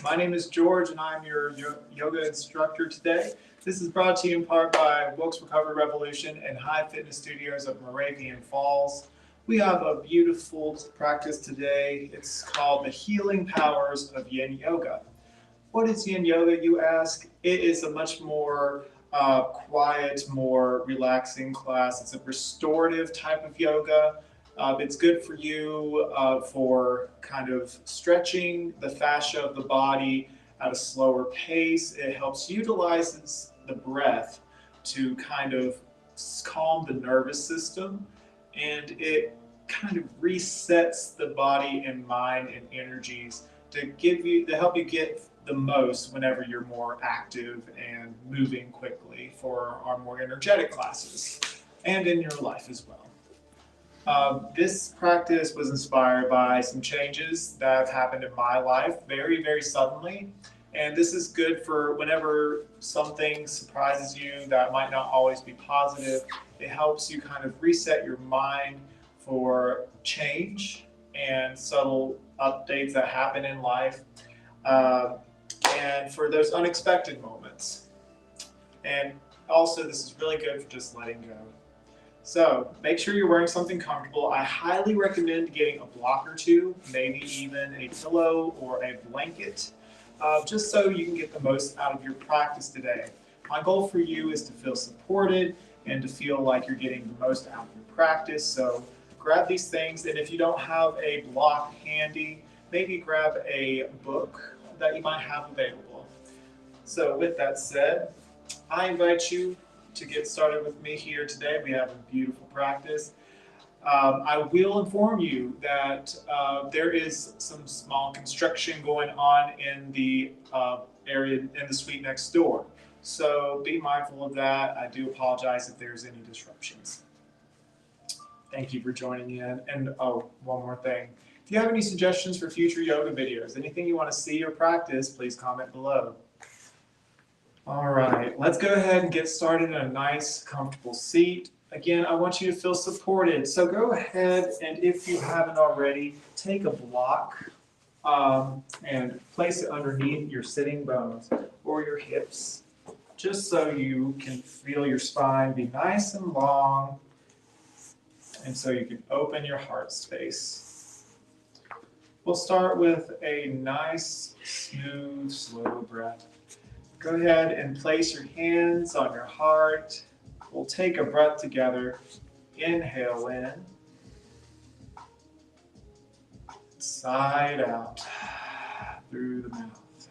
My name is George and I'm your yoga instructor today. This is brought to you in part by Wilkes Recovery Revolution and Hive Fitness Studios of Moravian Falls. We have a beautiful practice today. It's called the Healing Powers of Yin Yoga. What is Yin Yoga, you ask? It is a much more quiet, more relaxing class. It's a restorative type of yoga. It's good for you for kind of stretching the fascia of the body at a slower pace. It helps utilize the breath to kind of calm the nervous system, and it kind of resets the body and mind and energies to help you get the most whenever you're more active and moving quickly for our more energetic classes and in your life as well. This practice was inspired by some changes that have happened in my life very, very suddenly. And this is good for whenever something surprises you that might not always be positive. It helps you kind of reset your mind for change and subtle updates that happen in life, and for those unexpected moments. And also, this is really good for just letting go. So make sure you're wearing something comfortable. I highly recommend getting a block or two, maybe even a pillow or a blanket, just so you can get the most out of your practice today. My goal for you is to feel supported and to feel like you're getting the most out of your practice. So grab these things, and if you don't have a block handy, maybe grab a book that you might have available. So with that said, I invite you to get started with me here today. We have a beautiful practice. I will inform you that there is some small construction going on in the area in the suite next door. So be mindful of that. I do apologize if there's any disruptions. Thank you for joining in. And oh, one more thing. If you have any suggestions for future yoga videos, anything you want to see or practice, please comment below. All right, let's go ahead and get started in a nice, comfortable seat. Again, I want you to feel supported. So go ahead and if you haven't already, take a block and place it underneath your sitting bones or your hips, just so you can feel your spine be nice and long, and so you can open your heart space. We'll start with a nice, smooth, slow breath. Go ahead and place your hands on your heart. We'll take a breath together. Inhale in. Side out through the mouth.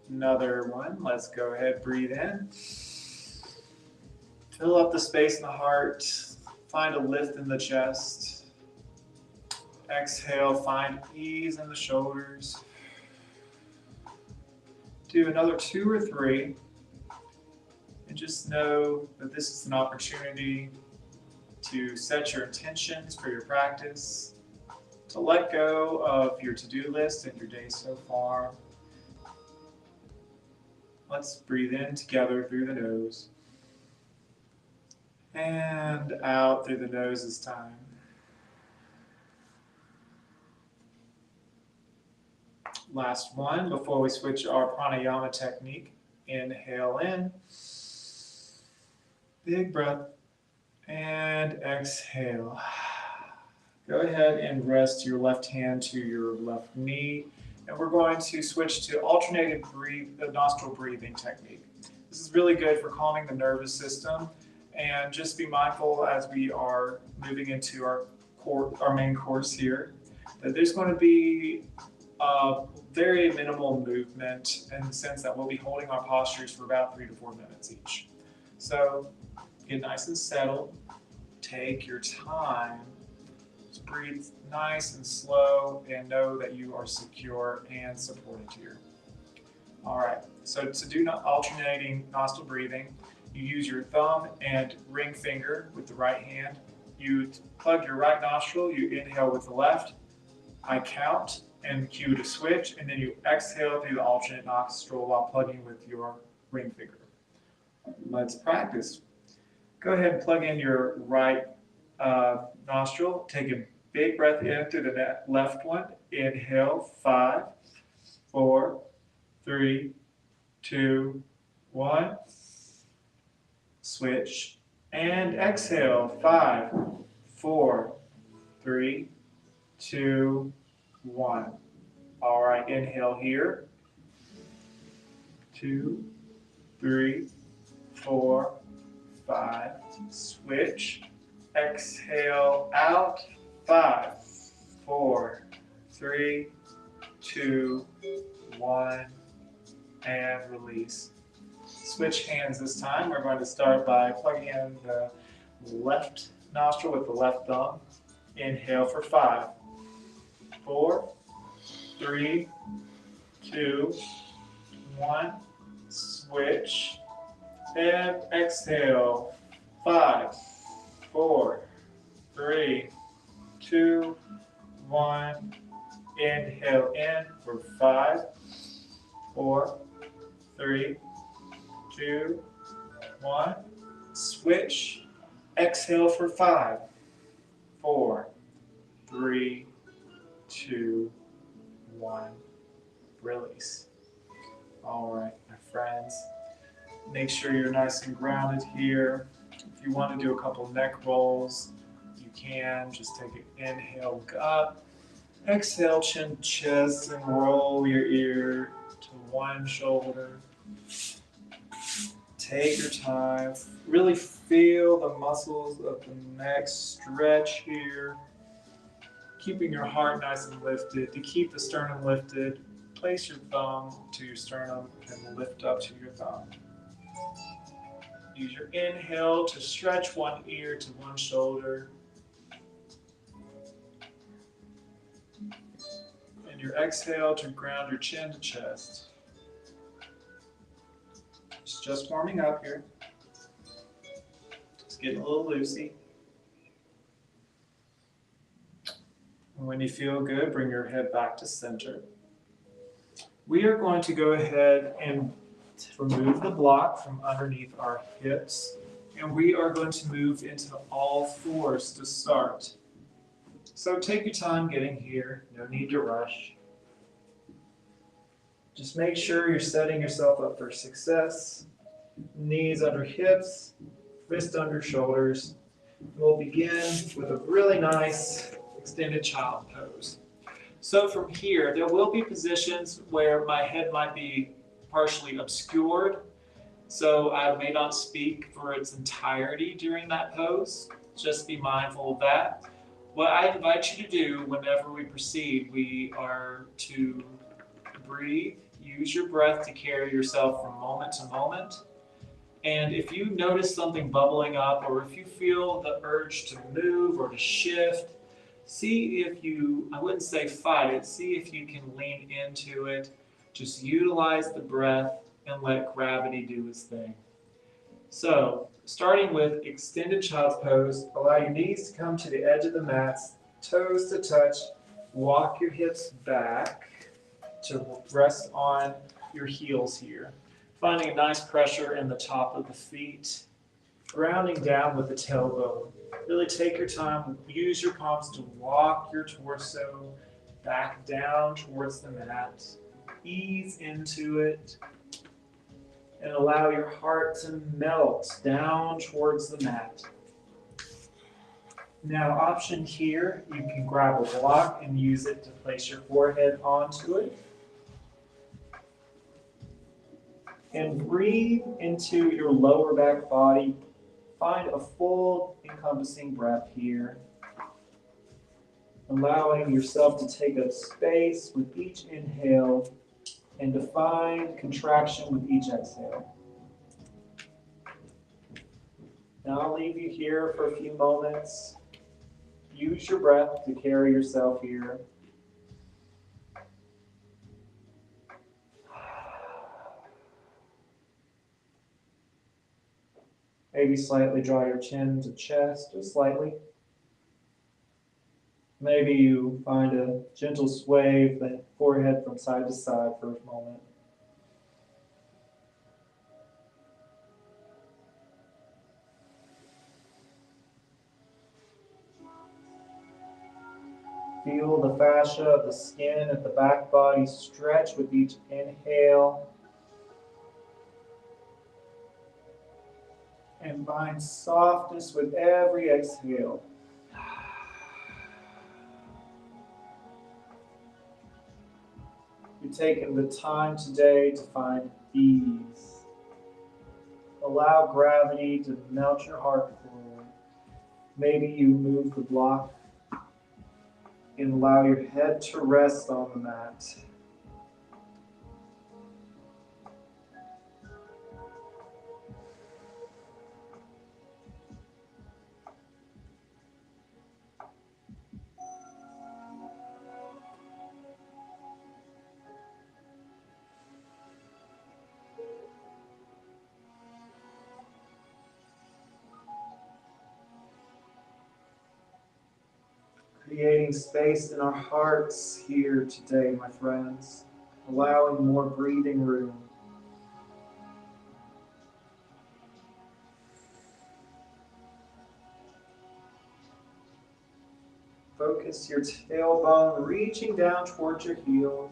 Another one. Let's go ahead, breathe in. Fill up the space in the heart. Find a lift in the chest. Exhale, find ease in the shoulders. Do another 2 or 3, and just know that this is an opportunity to set your intentions for your practice, to let go of your to-do list and your day so far. Let's breathe in together through the nose, and out through the nose this time. Last one before we switch our pranayama technique. Inhale in, big breath, and exhale. Go ahead and rest your left hand to your left knee, and we're going to switch to alternated nostril breathing technique. This is really good for calming the nervous system, and just be mindful as we are moving into our main course here, that there's going to be very minimal movement in the sense that we'll be holding our postures for about 3 to 4 minutes each. So get nice and settled. Take your time. Just breathe nice and slow and know that you are secure and supported here. All right, so to do alternating nostril breathing, you use your thumb and ring finger with the right hand. You plug your right nostril, you inhale with the left. I count and cue to switch, and then you exhale through the alternate nostril while plugging with your ring finger. Let's practice. Go ahead and plug in your right nostril. Take a big breath in through the left one. Inhale, 5. 3, 2, 1. Switch. And exhale. 5, 4, 3, 2, 1. All right, inhale here. 2, 3, 4, 5. Switch. Exhale out. 5, 4, 3, 2, 1. And release. Switch hands this time. We're going to start by plugging in the left nostril with the left thumb. Inhale for 5, 4, 3, 2, 1. Switch. And exhale. 5, 4, 3, 2, 1. Inhale in for 5, 4, 3, 2, 1. Switch. Exhale for 5, 4, 3, 2, 1. Release. All right, my friends. Make sure you're nice and grounded here. If you want to do a couple neck rolls, you can. Just take an inhale up. Exhale, chin to chest, and roll your ear to one shoulder. Take your time. Really feel the muscles of the neck stretch here. Keeping your heart nice and lifted. To keep the sternum lifted, place your thumb to your sternum and lift up to your thumb. Use your inhale to stretch one ear to one shoulder. And your exhale to ground your chin to chest. It's just warming up here. Just getting a little loosey. And when you feel good, bring your head back to center. We are going to go ahead and remove the block from underneath our hips. And we are going to move into all fours to start. So take your time getting here. No need to rush. Just make sure you're setting yourself up for success. Knees under hips, fist under shoulders. We'll begin with a really nice extended child pose. So from here, there will be positions where my head might be partially obscured. So I may not speak for its entirety during that pose. Just be mindful of that. What I invite you to do whenever we proceed, we are to breathe. Use your breath to carry yourself from moment to moment. And if you notice something bubbling up, or if you feel the urge to move or to shift, see if you, I wouldn't say fight it, see if you can lean into it. Just utilize the breath and let gravity do its thing. So, starting with extended child's pose, allow your knees to come to the edge of the mats, toes to touch, walk your hips back to rest on your heels here. Finding a nice pressure in the top of the feet, grounding down with the tailbone. Really take your time, use your palms to walk your torso back down towards the mat. Ease into it and allow your heart to melt down towards the mat. Now, option here, you can grab a block and use it to place your forehead onto it. And breathe into your lower back body. Find a full encompassing breath here. Allowing yourself to take up space with each inhale and define contraction with each exhale. Now I'll leave you here for a few moments. Use your breath to carry yourself here. Maybe slightly draw your chin to chest, just slightly. Maybe you find a gentle sway of the forehead from side to side for a moment. Feel the fascia of the skin at the back body stretch with each inhale. And find softness with every exhale. You're taking the time today to find ease. Allow gravity to melt your heart forward. Maybe you move the block and allow your head to rest on the mat. Creating space in our hearts here today, my friends. Allowing more breathing room. Focus your tailbone reaching down towards your heels.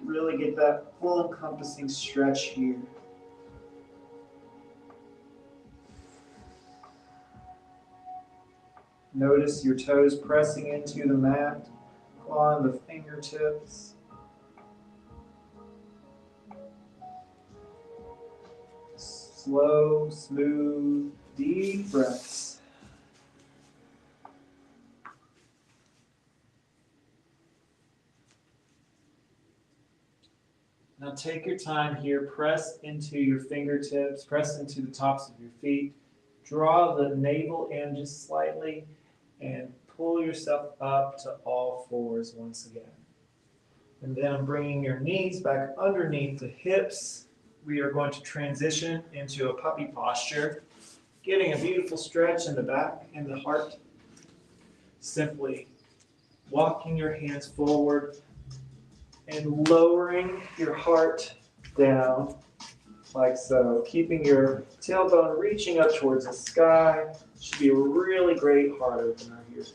Really get that full encompassing stretch here. Notice your toes pressing into the mat, clawing the fingertips. Slow, smooth, deep breaths. Now take your time here, press into your fingertips, press into the tops of your feet. Draw the navel in just slightly and pull yourself up to all fours once again. And then bringing your knees back underneath the hips, we are going to transition into a puppy posture, getting a beautiful stretch in the back and the heart. Simply walking your hands forward and lowering your heart down like so, keeping your tailbone reaching up towards the sky. Should be a really great heart opener here.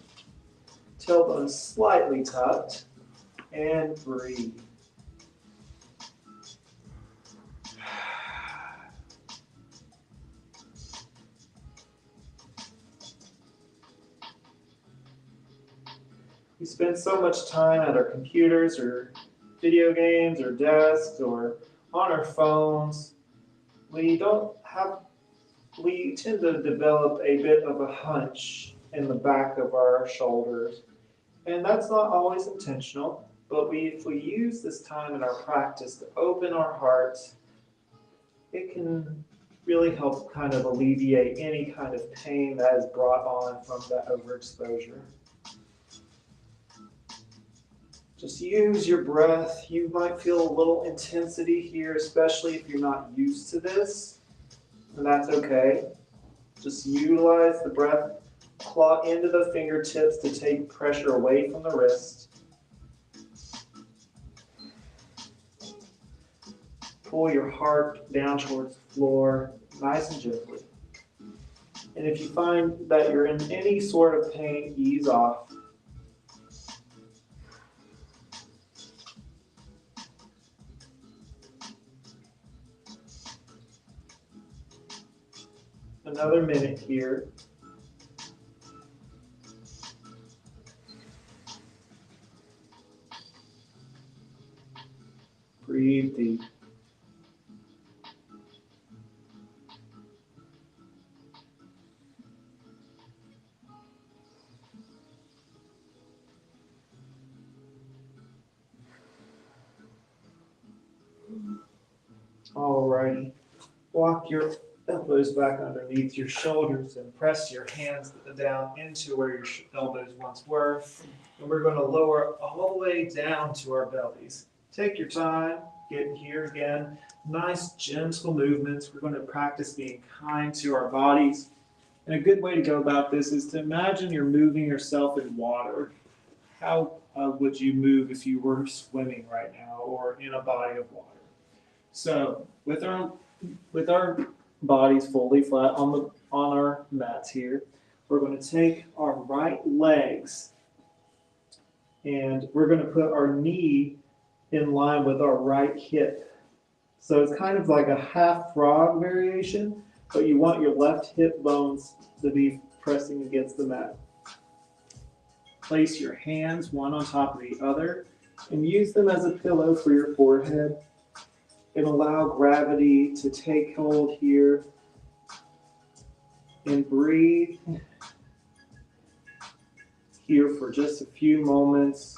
Tailbone slightly tucked, and breathe. We spend so much time at our computers or video games or desks or on our phones. We tend to develop a bit of a hunch in the back of our shoulders. And that's not always intentional, but if we use this time in our practice to open our hearts, it can really help kind of alleviate any kind of pain that is brought on from that overexposure. Just use your breath. You might feel a little intensity here, especially if you're not used to this, and that's okay. Just utilize the breath, claw into the fingertips to take pressure away from the wrist. Pull your heart down towards the floor, nice and gently. And if you find that you're in any sort of pain, ease off. Another minute here. Breathe deep. Alrighty. Walk your elbows back underneath your shoulders and press your hands down into where your elbows once were. And we're going to lower all the way down to our bellies. Take your time, get here again. Nice, gentle movements. We're going to practice being kind to our bodies. And a good way to go about this is to imagine you're moving yourself in water. How would you move if you were swimming right now or in a body of water? So with our bodies fully flat on our mats here, we're going to take our right legs and we're going to put our knee in line with our right hip. So it's kind of like a half frog variation, but you want your left hip bones to be pressing against the mat. Place your hands one on top of the other and use them as a pillow for your forehead and allow gravity to take hold here and breathe here for just a few moments.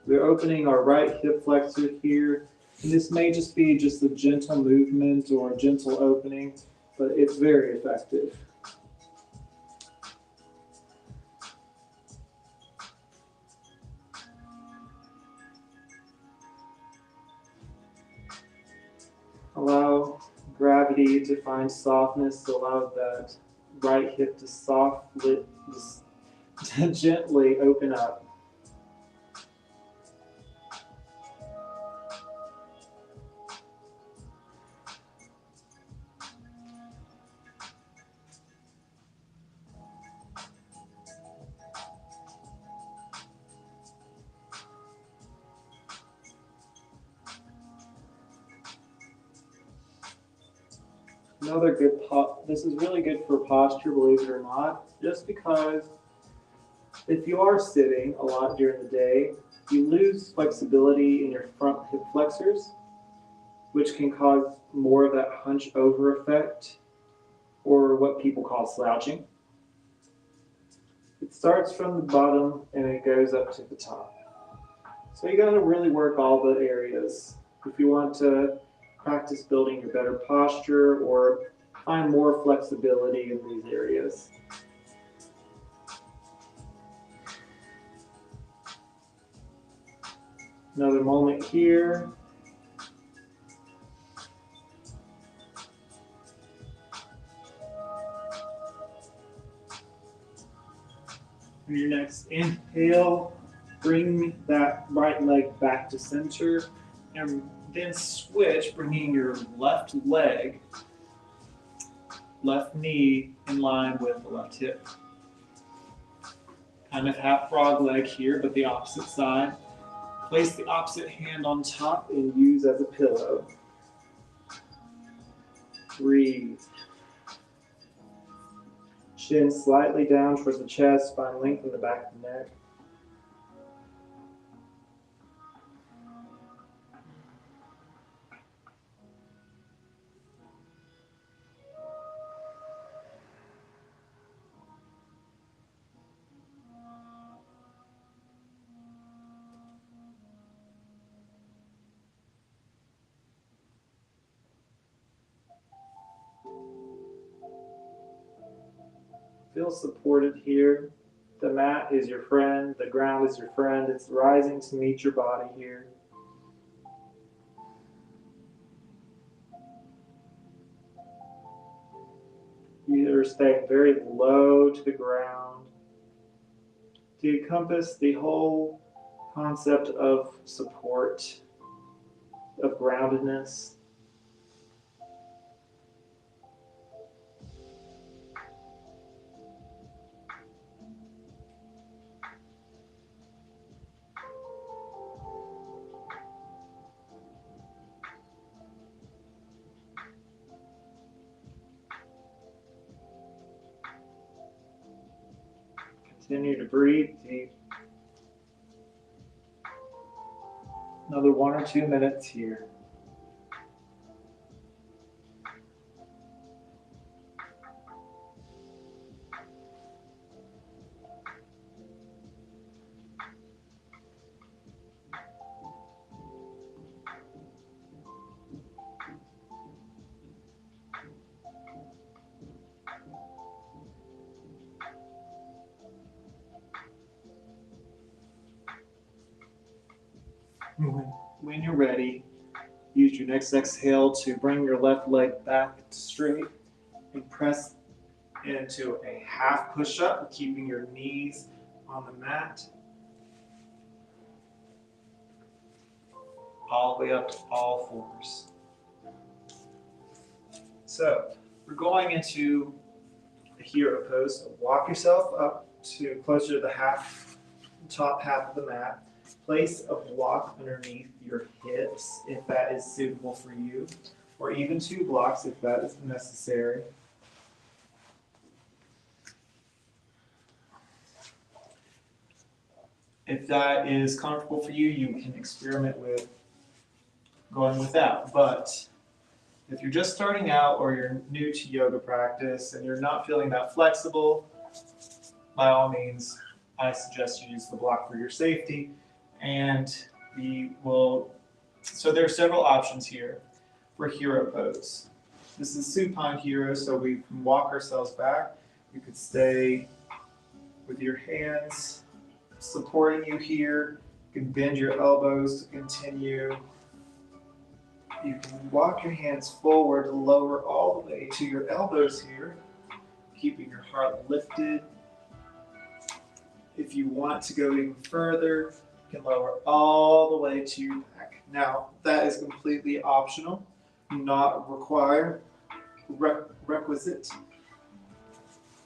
We're opening our right hip flexor here, and this may just be just a gentle movement or a gentle opening, but it's very effective. Allow gravity to find softness, allow that right hip to softly, gently open up. Another good this is really good for posture, believe it or not, just because if you are sitting a lot during the day, you lose flexibility in your front hip flexors, which can cause more of that hunch over effect, or what people call slouching. It starts from the bottom and it goes up to the top. So you got to really work all the areas if you want to practice building your better posture or find more flexibility in these areas. Another moment here. For your next inhale, bring that right leg back to center and then switch, bringing your left leg, left knee in line with the left hip. Kind of half frog leg here, but the opposite side. Place the opposite hand on top and use as a pillow. Breathe. Chin slightly down towards the chest, spine lengthen the back of the neck. Feel supported here. The mat is your friend, the ground is your friend. It's rising to meet your body here. You're staying very low to the ground to encompass the whole concept of support, of groundedness. Continue to breathe deep. Another 1 or 2 minutes here. When you're ready, use your next exhale to bring your left leg back straight and press into a half push-up, keeping your knees on the mat. All the way up to all fours. So, We're going into a hero pose. So walk yourself up to closer to the top half of the mat. Place a block underneath your hips if that is suitable for you, or even 2 blocks if that is necessary. If that is comfortable for you, you can experiment with going without. But if you're just starting out or you're new to yoga practice and you're not feeling that flexible, by all means, I suggest you use the block for your safety. And so there are several options here for hero pose. This is supine hero, so we can walk ourselves back. You could stay with your hands supporting you here. You can bend your elbows to continue. You can walk your hands forward to lower all the way to your elbows here, keeping your heart lifted. If you want to go even further, you can lower all the way to your back. Now, that is completely optional, not requisite.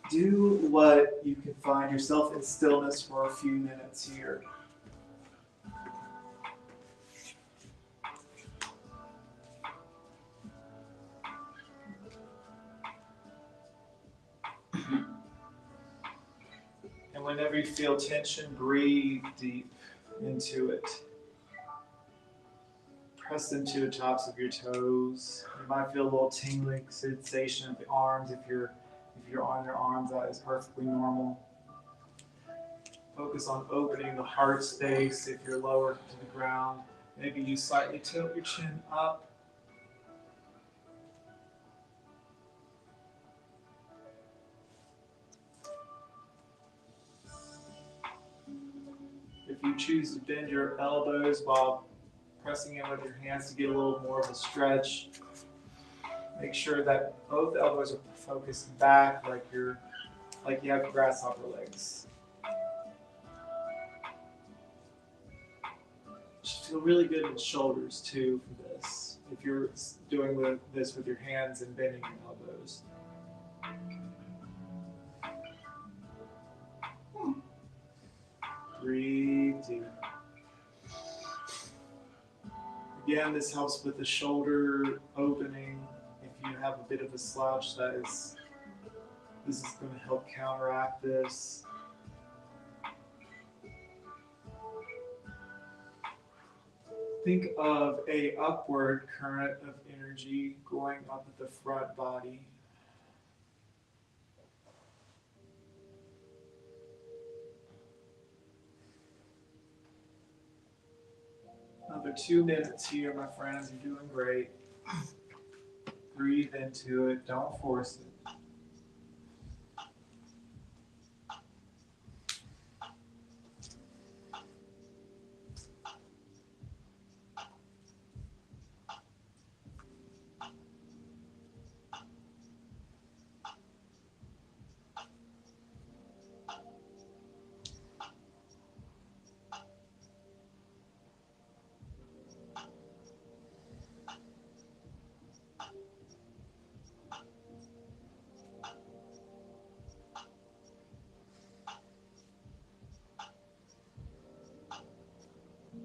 Do what you can find yourself in stillness for a few minutes here. And whenever you feel tension, breathe deep into it. Press into the tops of your toes. You might feel a little tingling sensation of the arms. If you're on your arms, that is perfectly normal. Focus on opening the heart space if you're lower to the ground. Maybe you slightly tilt your chin up. If you choose to bend your elbows while pressing in with your hands to get a little more of a stretch, make sure that both elbows are focused back like you have grasshopper legs. Should feel really good in the shoulders too for this, if you're doing this with your hands and bending your elbows. Breathe deep. Again, this helps with the shoulder opening. If you have a bit of a slouch, this is going to help counteract this. Think of an upward current of energy going up at the front body. Another 2 minutes here, my friends. You're doing great. Breathe into it. Don't force it.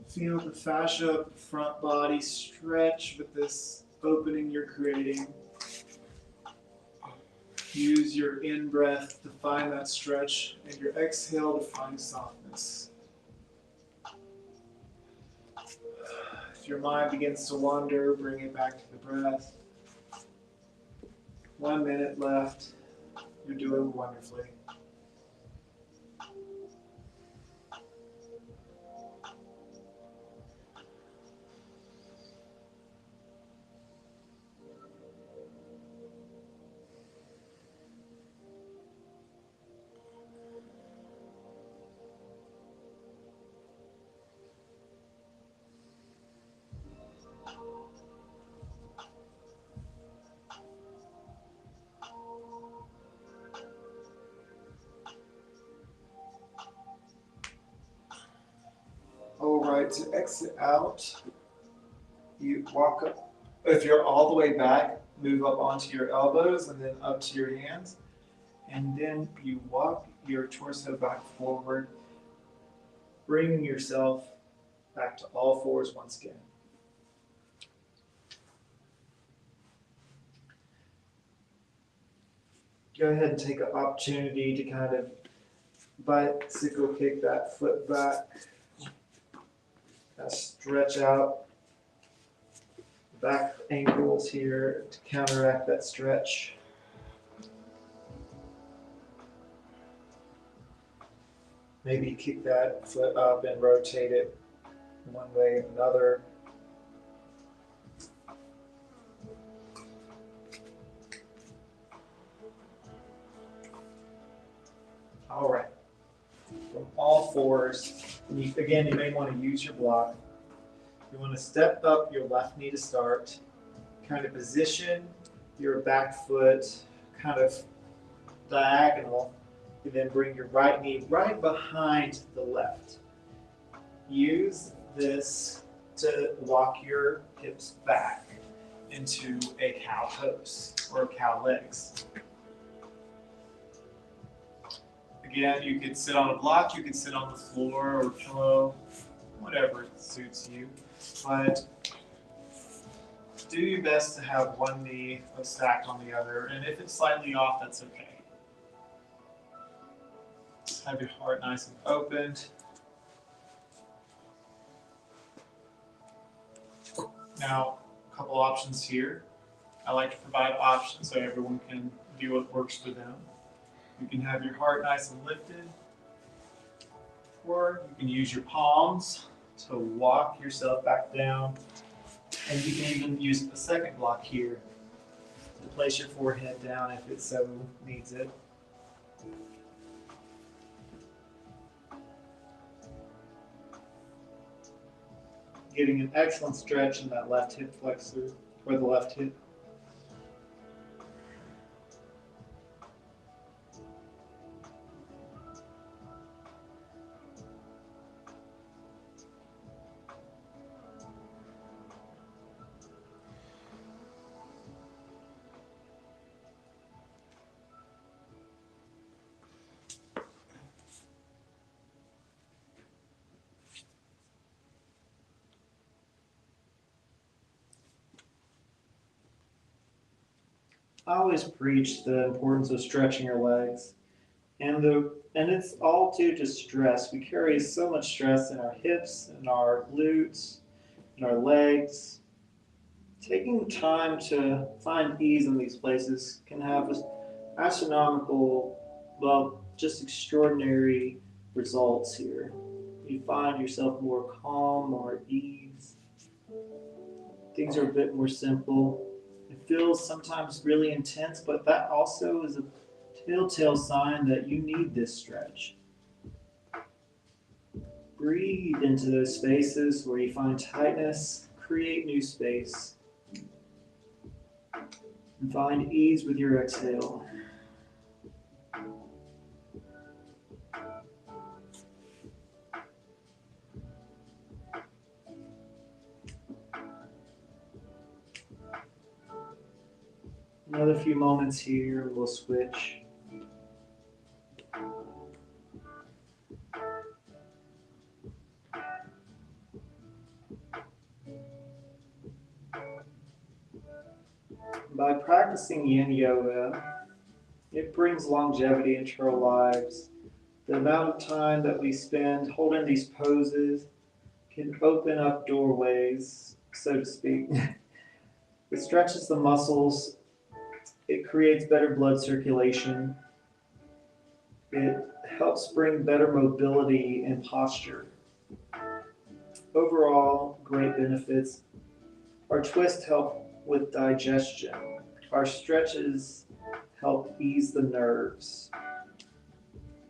Feel the fascia of the front body stretch with this opening you're creating. Use your in-breath to find that stretch and your exhale to find softness. If your mind begins to wander, bring it back to the breath. 1 minute left. You're doing wonderfully. Alright, to exit out, you walk up. If you're all the way back, move up onto your elbows and then up to your hands. And then you walk your torso back forward, bringing yourself back to all fours once again. Go ahead and take an opportunity to kind of bicycle kick that foot back. Kind of stretch out back ankles here to counteract that stretch. Maybe kick that foot up and rotate it one way or another. All right. From all fours, again, you may want to use your block. You want to step up your left knee to start, kind of position your back foot kind of diagonal, and then bring your right knee right behind the left. Use this to walk your hips back into a cow pose or cow legs. Again, you could sit on a block, you could sit on the floor or pillow, whatever suits you. But do your best to have one knee stacked on the other, and if it's slightly off, that's okay. Just have your heart nice and opened. Now, a couple options here. I like to provide options so everyone can do what works for them. You can have your heart nice and lifted, or you can use your palms to walk yourself back down. And you can even use a second block here to place your forehead down if it so needs it. Getting an excellent stretch in that left hip flexor, or the left hip. I always preach the importance of stretching your legs, and it's all due to stress. We carry so much stress in our hips, in our glutes, in our legs. Taking time to find ease in these places can have astronomical, well, just extraordinary results here. You find yourself more calm, more at ease. Things are a bit more simple. It feels sometimes really intense, but that also is a telltale sign that you need this stretch. Breathe into those spaces where you find tightness, create new space, and find ease with your exhale. Another few moments here, we'll switch. By practicing yin yoga, it brings longevity into our lives. The amount of time that we spend holding these poses can open up doorways, so to speak. It stretches the muscles. It creates better blood circulation. It helps bring better mobility and posture. Overall, great benefits. Our twists help with digestion. Our stretches help ease the nerves.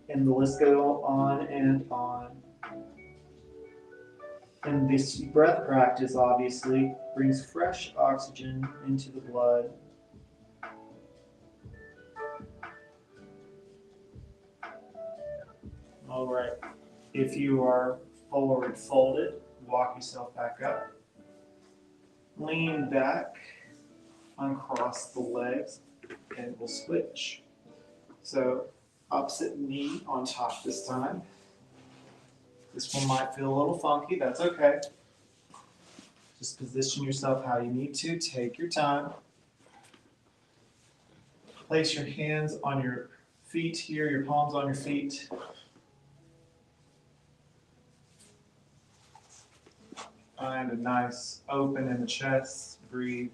And the list goes on and on. And this breath practice obviously brings fresh oxygen into the blood. All right, if you are forward folded, walk yourself back up. Lean back, uncross the legs and we'll switch. So opposite knee on top this time. This one might feel a little funky, that's okay. Just position yourself how you need to, take your time. Place your hands on your feet here, your palms on your feet. Find a nice open in the chest, breathe.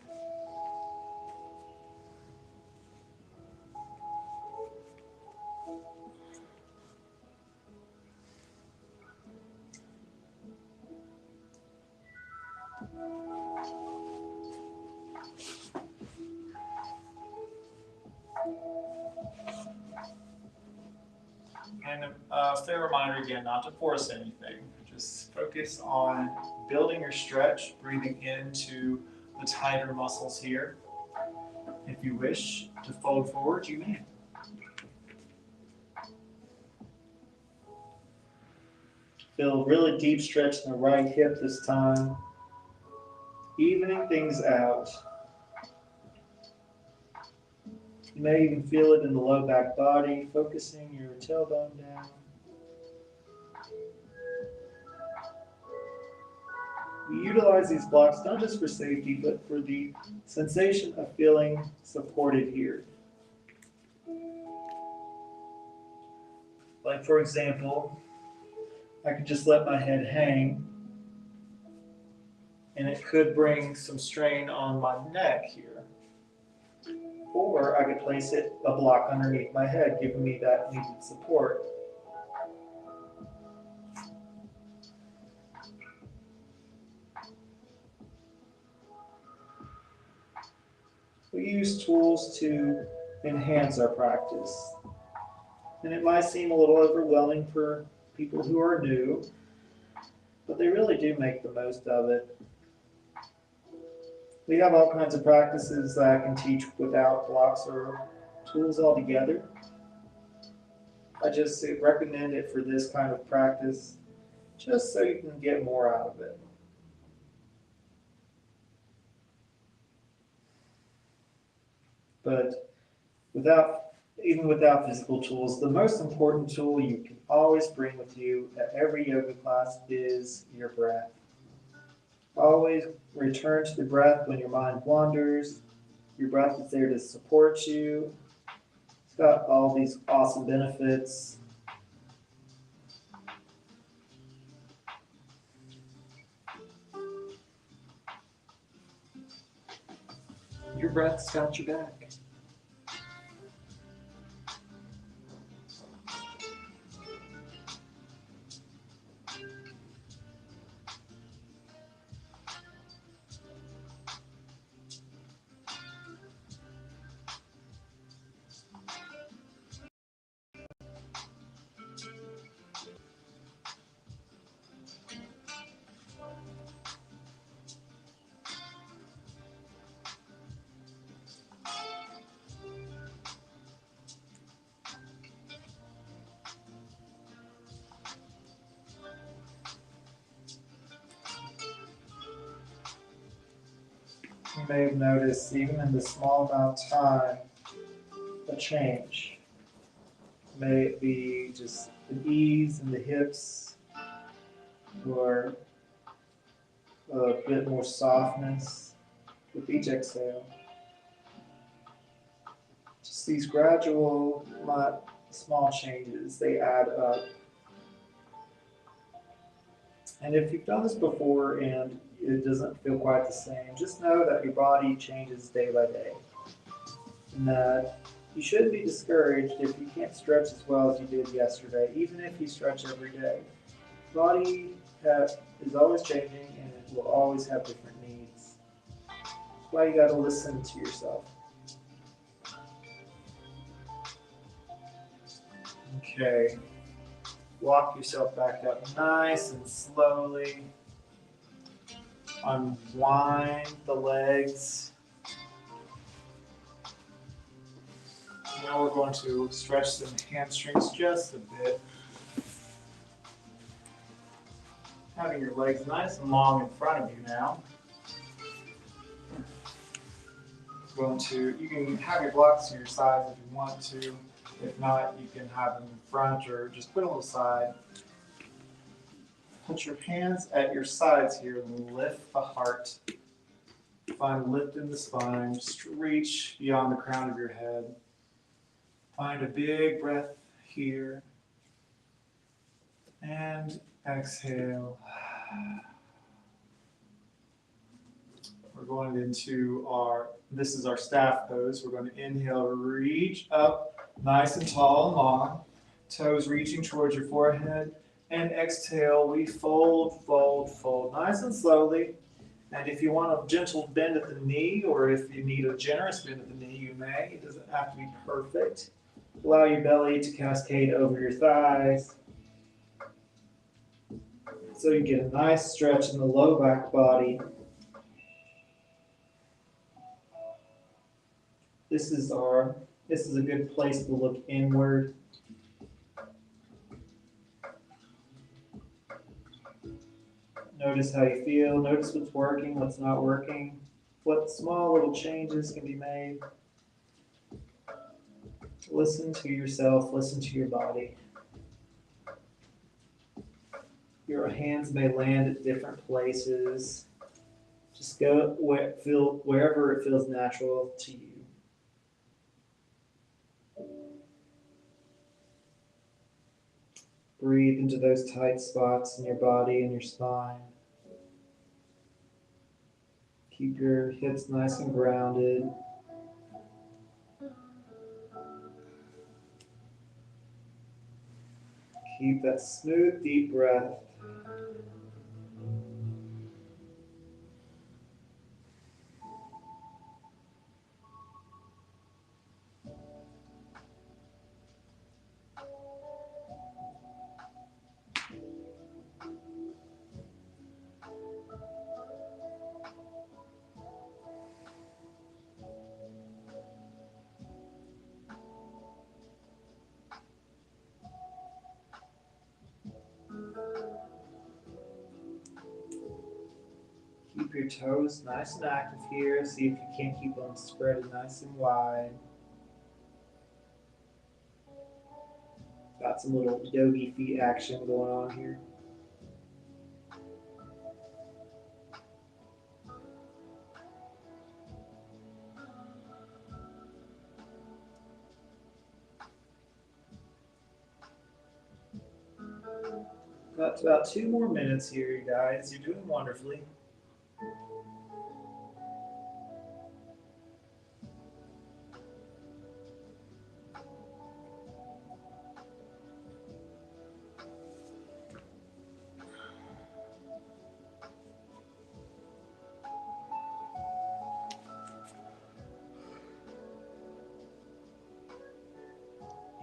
And a fair reminder again, not to force anything. Just focus on building your stretch, breathing into the tighter muscles here. If you wish to fold forward, you may. Feel a really deep stretch in the right hip this time. Evening things out. You may even feel it in the low back body, focusing your tailbone down. We utilize these blocks not just for safety, but for the sensation of feeling supported here. Like for example, I could just let my head hang, and it could bring some strain on my neck here. Or I could place a block underneath my head, giving me that needed support. We use tools to enhance our practice. And it might seem a little overwhelming for people who are new, but they really do make the most of it. We have all kinds of practices that I can teach without blocks or tools altogether. I just recommend it for this kind of practice, just so you can get more out of it. But even without physical tools, the most important tool you can always bring with you at every yoga class is your breath. Always return to the breath when your mind wanders. Your breath is there to support you. It's got all these awesome benefits. Your breath's got your back. You may have noticed, even in the small amount of time, a change. May it be just an ease in the hips, or a bit more softness with each exhale. Just these gradual, small changes, they add up. And if you've done this before and it doesn't feel quite the same, just know that your body changes day by day. And that you shouldn't be discouraged if you can't stretch as well as you did yesterday, even if you stretch every day. The body is always changing and it will always have different needs. That's why you got to listen to yourself. Okay. Walk yourself back up nice and slowly. Unwind the legs. Now we're going to stretch the hamstrings just a bit. Having your legs nice and long in front of you now. going to, you can have your blocks to your sides if you want to. If not, you can have them in front or just put them on the side. Put your hands at your sides here and lift the heart. Find lift in the spine. Just reach beyond the crown of your head. Find a big breath here. And exhale. We're going into this is our staff pose. We're going to inhale, reach up nice and tall and long. Toes reaching towards your forehead. And exhale, we fold, fold, fold. Nice and slowly. And if you want a gentle bend at the knee, or if you need a generous bend at the knee, you may. It doesn't have to be perfect. Allow your belly to cascade over your thighs. So you get a nice stretch in the low back body. This is a good place to look inward. Notice how you feel. Notice what's working, what's not working. What small little changes can be made. Listen to yourself, listen to your body. Your hands may land at different places. Just go wherever it feels natural to you. Breathe into those tight spots in your body and your spine. Keep your hips nice and grounded. Keep that smooth, deep breath. Keep your toes nice and active here. See if you can't keep them spread nice and wide. Got some little yogi feet action going on here. Got about 2 more minutes here, you guys. You're doing wonderfully.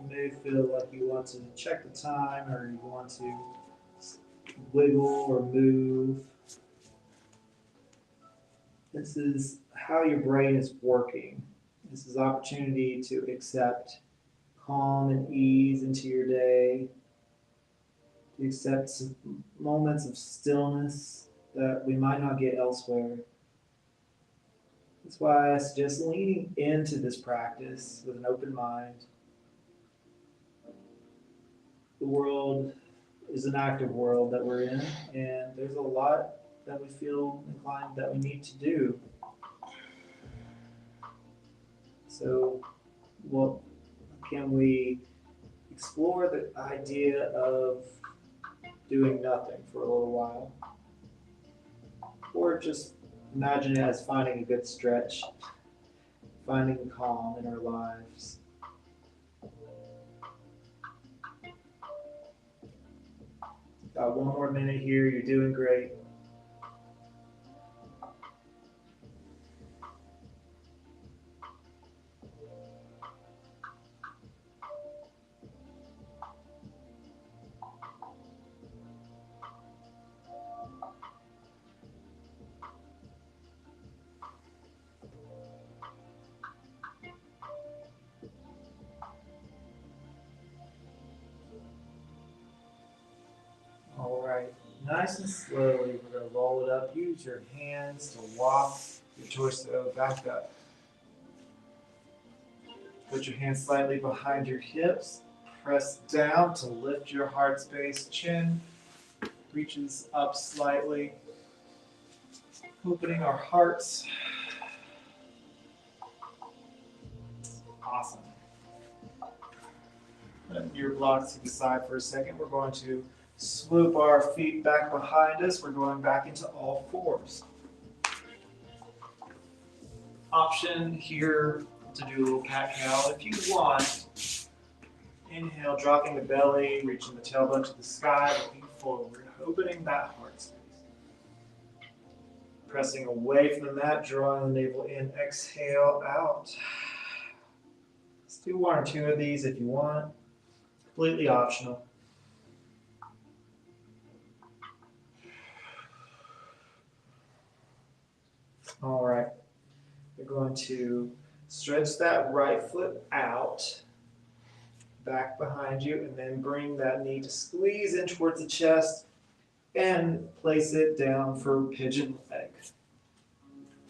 You may feel like you want to check the time, or you want to wiggle or move. This is how your brain is working. This is opportunity to accept calm and ease into your day, to accept some moments of stillness that we might not get elsewhere. That's why I suggest leaning into this practice with an open mind. The world is an active world that we're in, and there's a lot that we feel inclined that we need to do. So, what can we explore the idea of doing nothing for a little while? Or just imagine it as finding a good stretch, finding calm in our lives. Got 1 more minute here, you're doing great. All right, nice and slowly, we're going to roll it up. Use your hands to walk your torso back up. Put your hands slightly behind your hips. Press down to lift your heart space. Chin reaches up slightly. Opening our hearts. Awesome. Let your blocks to the side for a second. We're going to swoop our feet back behind us. We're going back into all fours. Option here to do a little cat-cow. If you want, inhale, dropping the belly, reaching the tailbone to the sky, looking forward, opening that heart space. Pressing away from the mat, drawing the navel in, exhale out. Let's do one or two of these if you want. Completely optional. All right. You're going to stretch that right foot out, back behind you, and then bring that knee to squeeze in towards the chest and place it down for pigeon leg.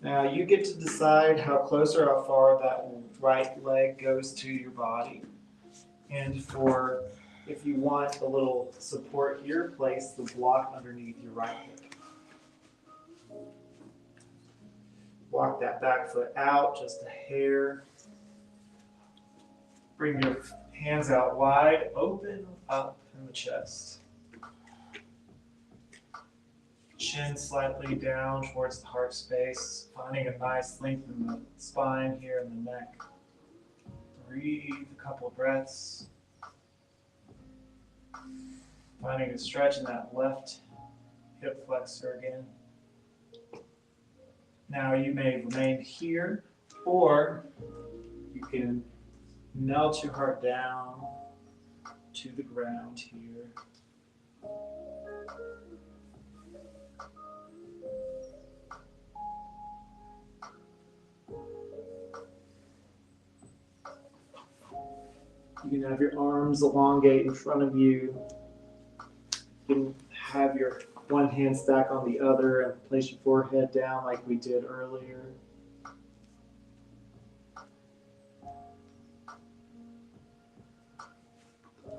Now you get to decide how close or how far that right leg goes to your body. And if you want a little support here, place the block underneath your right hip. Walk that back foot out just a hair. Bring your hands out wide, open up in the chest. Chin slightly down towards the heart space, finding a nice length in the spine here in the neck. Breathe a couple of breaths. Finding a stretch in that left hip flexor again. Now you may remain here, or you can melt your heart down to the ground here. You can have your arms elongate in front of you. You can have your one hand stack on the other and place your forehead down like we did earlier.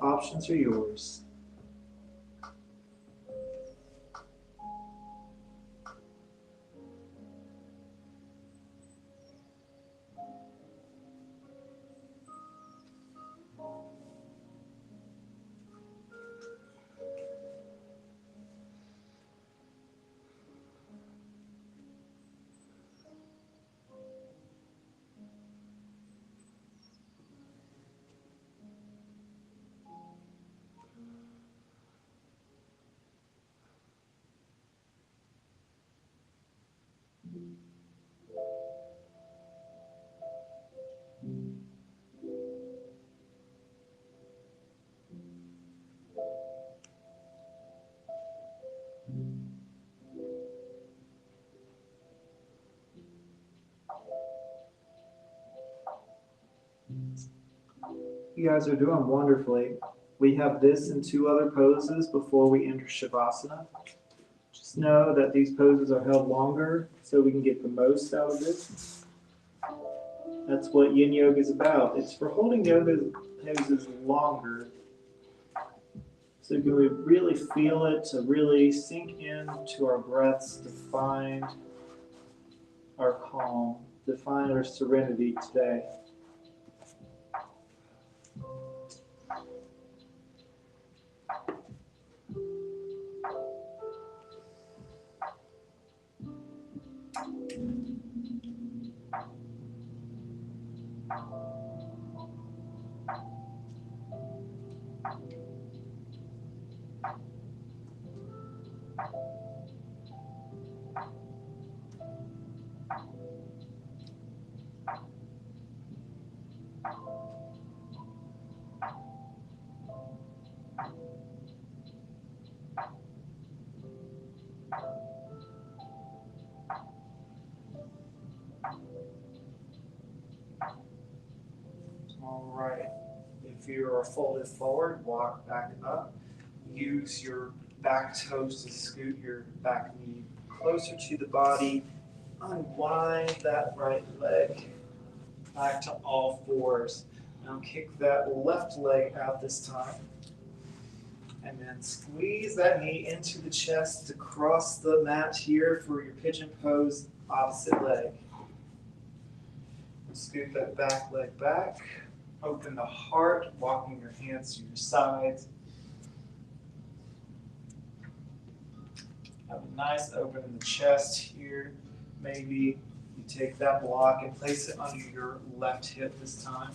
Options are yours. You guys are doing wonderfully. We have this and two other poses before we enter Shavasana. Just know that these poses are held longer so we can get the most out of it. That's what Yin Yoga is about. It's for holding yoga poses longer so can we really feel it, to really sink into our breaths, to find our calm, to find our serenity today. All right. If you are folded forward, walk back up. Use your back toes to scoot your back knee closer to the body. Unwind that right leg. Back to all fours. Now kick that left leg out this time. And then squeeze that knee into the chest to cross the mat here for your pigeon pose opposite leg. Scoot that back leg back. Open the heart, walking your hands to your sides. Have a nice open in the chest here. Maybe you take that block and place it under your left hip this time.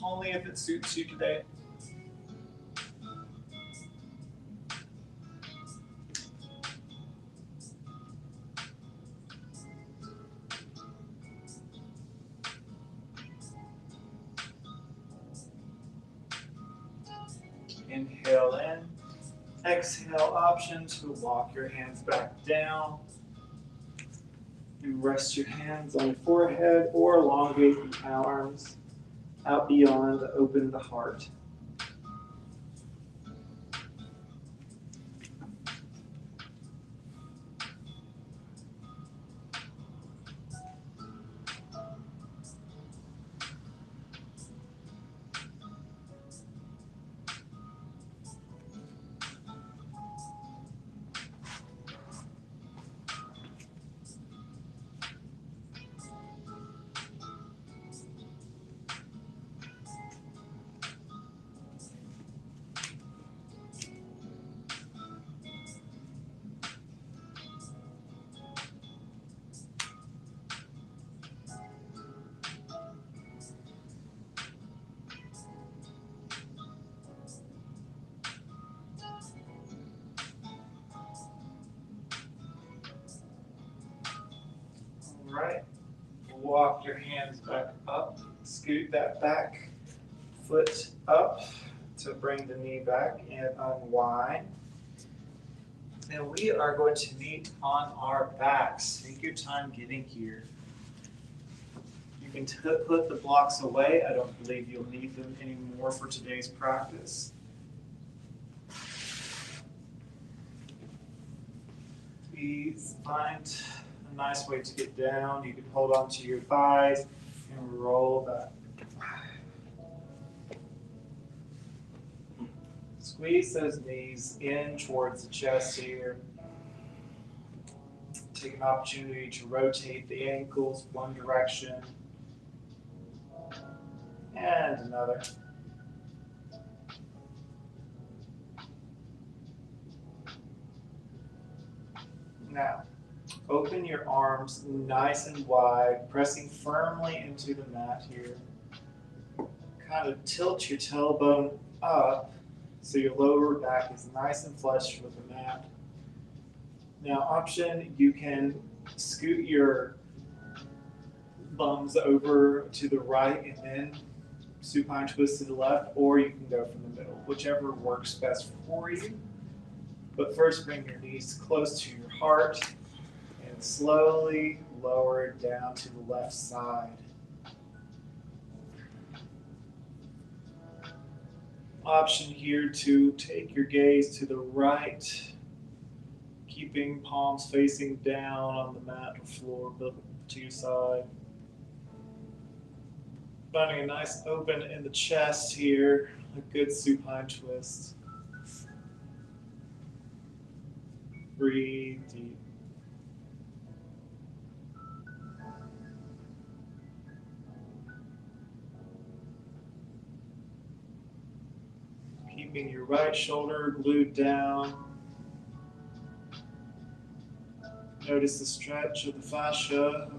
Only if it suits you today. Inhale in. Exhale, option to walk your hands back down. You rest your hands on your forehead or elongate the arms out beyond, open the heart. All right. Walk your hands back up. Scoot that back foot up to bring the knee back and unwind. And we are going to meet on our backs. Take your time getting here. You can put the blocks away. I don't believe you'll need them anymore for today's practice. Please find a nice way to get down. You can hold onto your thighs and roll back. Squeeze those knees in towards the chest here. Take an opportunity to rotate the ankles one direction and another. Now, open your arms nice and wide, pressing firmly into the mat here. Kind of tilt your tailbone up so your lower back is nice and flush with the mat. Now, option, you can scoot your bums over to the right and then supine twist to the left, or you can go from the middle, whichever works best for you. But first, bring your knees close to your heart and slowly lower it down to the left side. Option here to take your gaze to the right, keeping palms facing down on the mat or floor to your side. Finding a nice open in the chest here, a good supine twist. Breathe deep. Keeping your right shoulder glued down. Notice the stretch of the fascia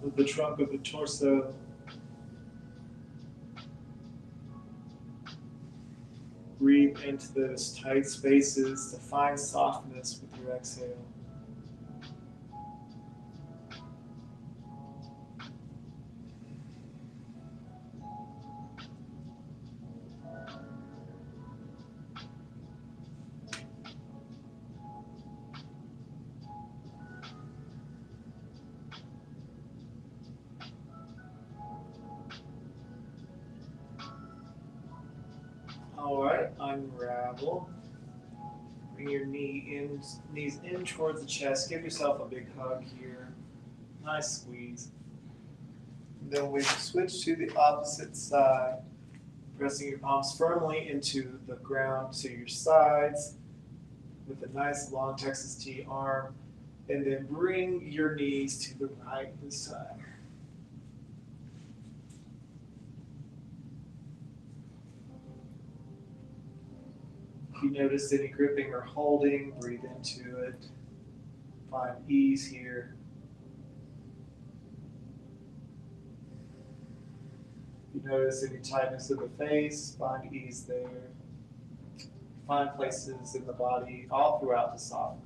of the trunk of the torso. Breathe into those tight spaces to find softness with your exhale. All right, unravel. Bring your knees in towards the chest. Give yourself a big hug here. Nice squeeze. And then we switch to the opposite side, pressing your palms firmly into the ground to your sides with a nice long Texas T arm. And then bring your knees to the right this time. If you notice any gripping or holding, breathe into it. Find ease here. If you notice any tightness of the face, find ease there. Find places in the body all throughout to soften.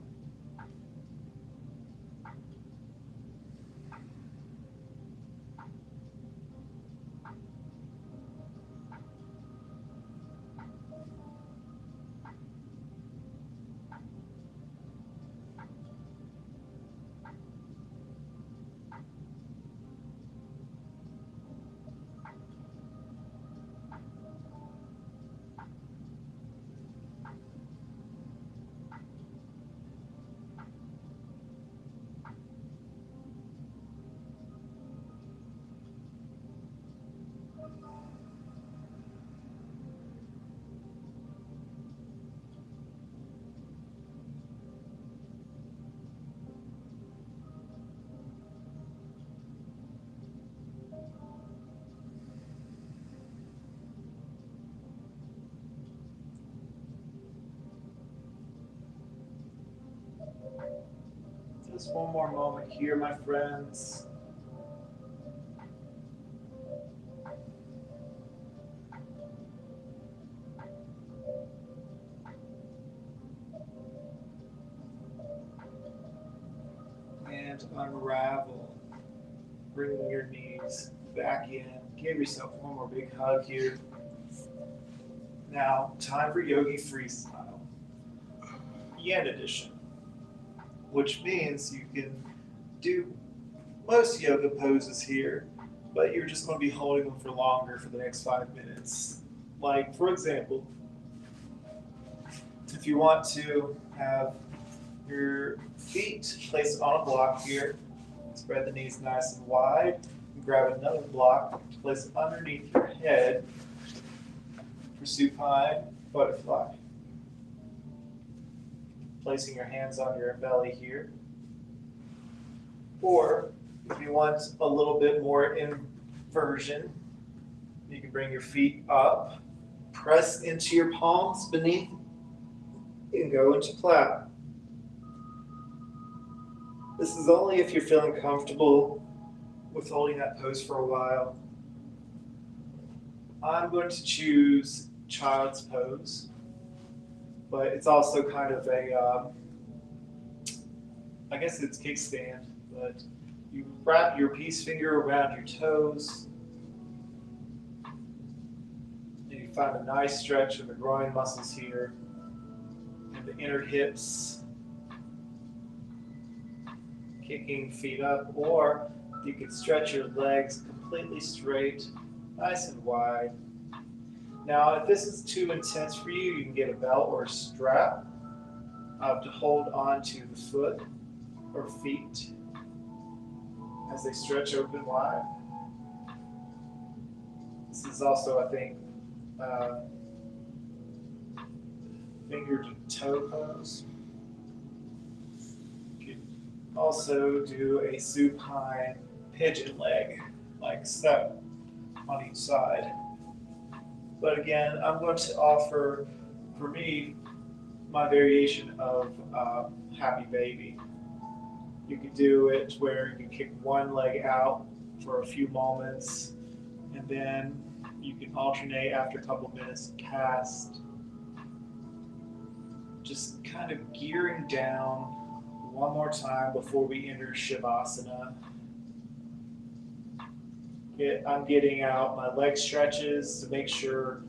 Just one more moment here, my friends. And unravel. Bringing your knees back in. Give yourself one more big hug here. Now, time for Yogi Freestyle. Yen edition. Which means you can do most yoga poses here, but you're just going to be holding them for longer for the next 5 minutes. Like, for example, if you want to have your feet placed on a block here, spread the knees nice and wide, and grab another block to place it underneath your head for supine butterfly. Placing your hands on your belly here. Or if you want a little bit more inversion, you can bring your feet up, press into your palms beneath, and go into clap. This is only if you're feeling comfortable with holding that pose for a while. I'm going to choose child's pose. But it's also kind of a, I guess it's kickstand, but you wrap your peace finger around your toes, and you find a nice stretch of the groin muscles here, and the inner hips, kicking feet up, or you can stretch your legs completely straight, nice and wide. Now, if this is too intense for you, you can get a belt or a strap to hold onto the foot or feet as they stretch open wide. This is also, I think, finger to toe pose. You can also do a supine pigeon leg, like so, on each side. But again, I'm going to offer, for me, my variation of Happy Baby. You can do it where you can kick one leg out for a few moments, and then you can alternate after a couple of minutes and cast. Just kind of gearing down one more time before we enter Shavasana. I'm getting out my leg stretches to make sure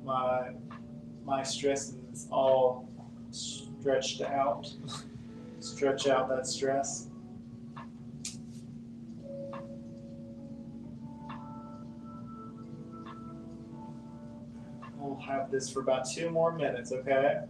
my stress is all stretched out. Stretch out that stress. We'll have this for about 2 more minutes, okay?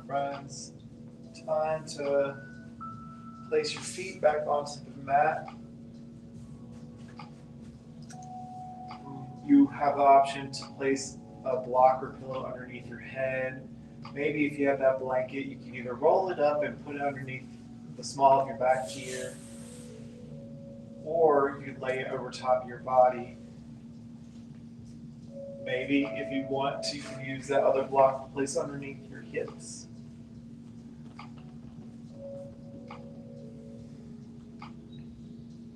friends. Time to place your feet back onto the mat. You have the option to place a blocker pillow underneath your head. Maybe if you have that blanket, you can either roll it up and put it underneath the small of your back here, or you could lay it over top of your body. Maybe if you want to, you can use that other block to place underneath your hips.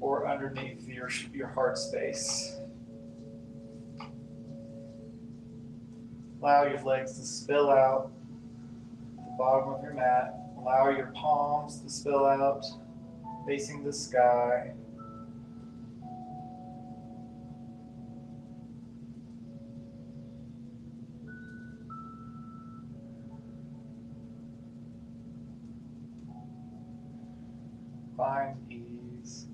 Or underneath your heart space. Allow your legs to spill out the bottom of your mat. Allow your palms to spill out, facing the sky. Find ease.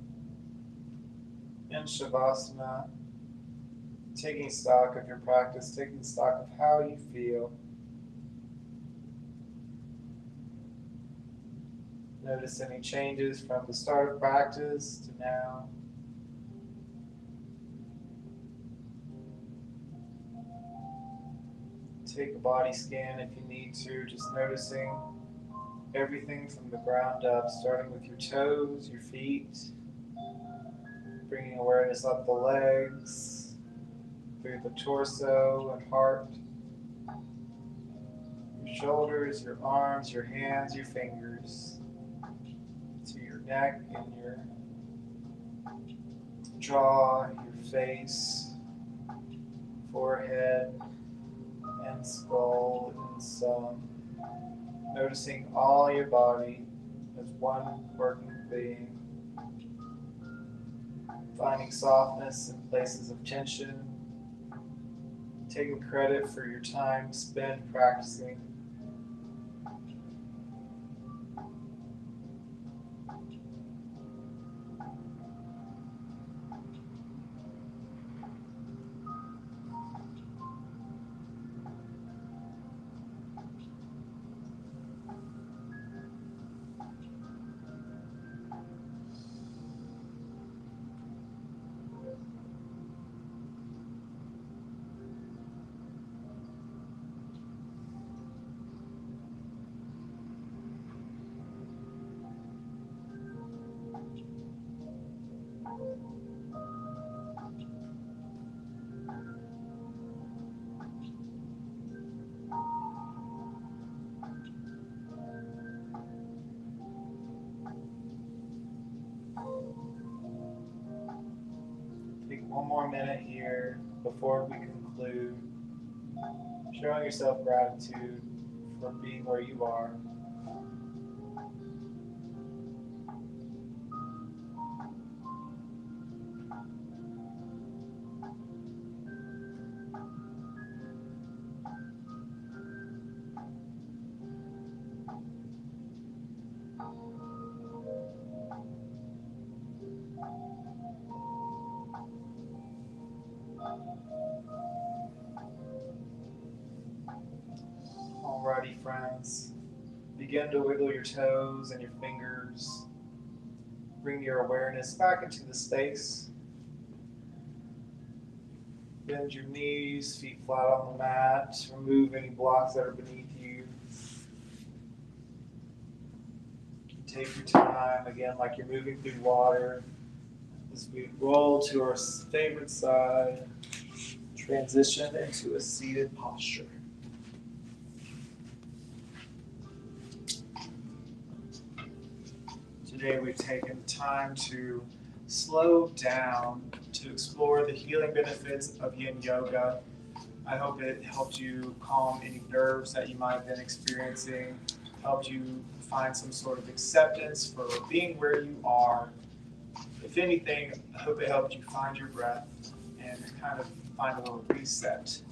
In Shavasana, taking stock of your practice, taking stock of how you feel. Notice any changes from the start of practice to now. Take a body scan if you need to, just noticing everything from the ground up, starting with your toes, your feet, bringing awareness up the legs, through the torso and heart, your shoulders, your arms, your hands, your fingers, to your neck and your jaw, your face, forehead, and skull, and some. Noticing all your body as one working being. Finding softness in places of tension. Taking credit for your time spent practicing. Take one more minute here before we conclude, showing yourself gratitude for being where you are. Alrighty, friends. Begin to wiggle your toes and your fingers. Bring your awareness back into the space. Bend your knees, feet flat on the mat. Remove any blocks that are beneath you. Take your time, again, like you're moving through water. As we roll to our favorite side, transition into a seated posture. Today we've taken time to slow down to explore the healing benefits of yin yoga. I hope it helped you calm any nerves that you might have been experiencing, helped you find some sort of acceptance for being where you are. If anything, I hope it helped you find your breath and kind of find a little reset.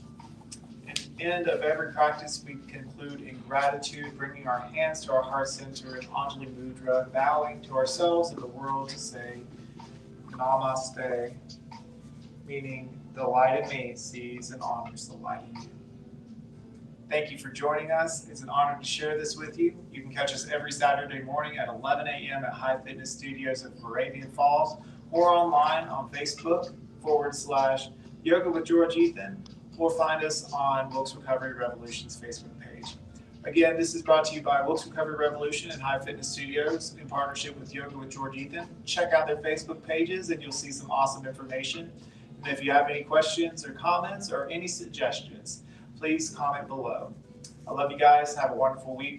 At the end of every practice, we conclude in gratitude, bringing our hands to our heart center in Anjali Mudra, bowing to ourselves and the world to say Namaste, meaning the light in me sees and honors the light in you. Thank you for joining us. It's an honor to share this with you. You can catch us every Saturday morning at 11 a.m. at Hive Fitness Studios in Moravian Falls, or online on Facebook/Yoga with George Ethan, or find us on Wilkes Recovery Revolution's Facebook page. Again, this is brought to you by Wilkes Recovery Revolution and Hive Fitness Studios in partnership with Yoga with George Ethan. Check out their Facebook pages and you'll see some awesome information. And if you have any questions or comments or any suggestions, please comment below. I love you guys. Have a wonderful week.